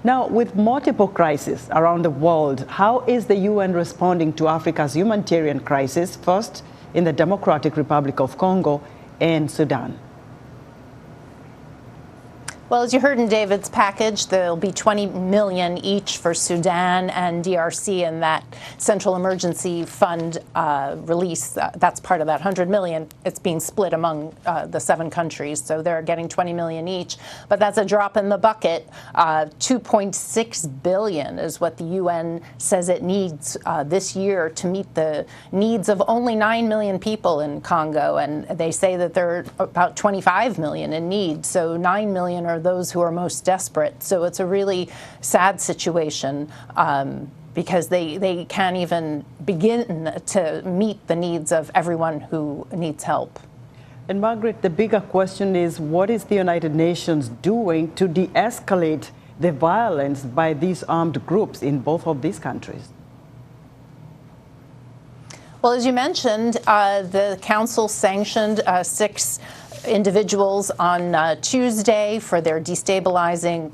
Now, with multiple crises around the world, how is the UN responding to Africa's humanitarian crisis, first in the Democratic Republic of Congo and Sudan? Well, as you heard in David's package, there'll be 20 million each for Sudan and DRC in that Central Emergency Fund release. That's part of that 100 million. It's being split among the 7 countries, so they're getting 20 million each. But that's a drop in the bucket. 2.6 billion is what the UN says it needs this year to meet the needs of only 9 million people in Congo, and they say that there are about 25 million in need. So 9 million are those who are most desperate. So it's a really sad situation because they can't even begin to meet the needs of everyone who needs help. And Margaret, the bigger question is, what is the United Nations doing to de-escalate the violence by these armed groups in both of these countries? Well, as you mentioned, the Council sanctioned 6 individuals on Tuesday for their destabilizing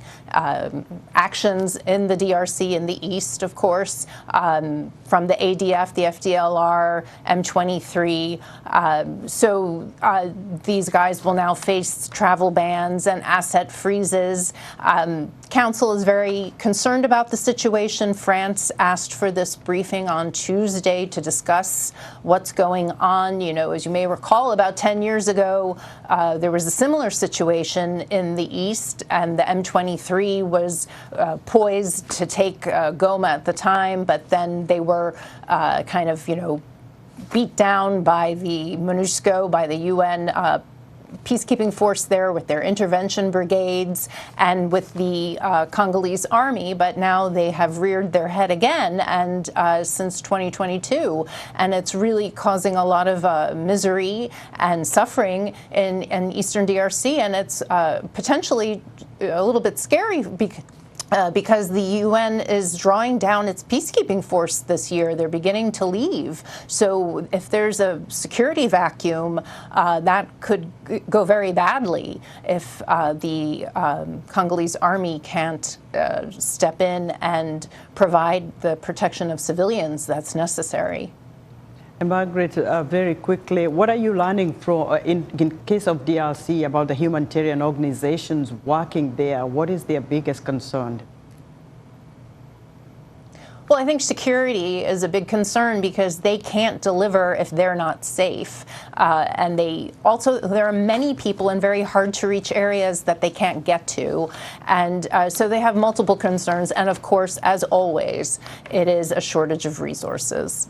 actions in the DRC in the east, of course, from the ADF, the FDLR, M23. So these guys will now face travel bans and asset freezes. Council is very concerned about the situation. France asked for this briefing on Tuesday to discuss what's going on. You know, as you may recall, about 10 years ago, there was a similar situation in the east, and the M23 was poised to take Goma at the time, but then they were kind of, beat down by the MONUSCO, by the UN peacekeeping force there with their intervention brigades and with the Congolese army, but now they have reared their head again, and since 2022, and it's really causing a lot of misery and suffering in eastern DRC, and it's potentially a little bit scary because the UN is drawing down its peacekeeping force this year. They're beginning to leave. So if there's a security vacuum, that could go very badly if the Congolese army can't step in and provide the protection of civilians that's necessary. And Margaret, very quickly, what are you learning from, in case of DRC, about the humanitarian organizations working there? What is their biggest concern? Well, I think security is a big concern because they can't deliver if they're not safe. And there are many people in very hard to reach areas that they can't get to. And so they have multiple concerns. And of course, as always, it is a shortage of resources.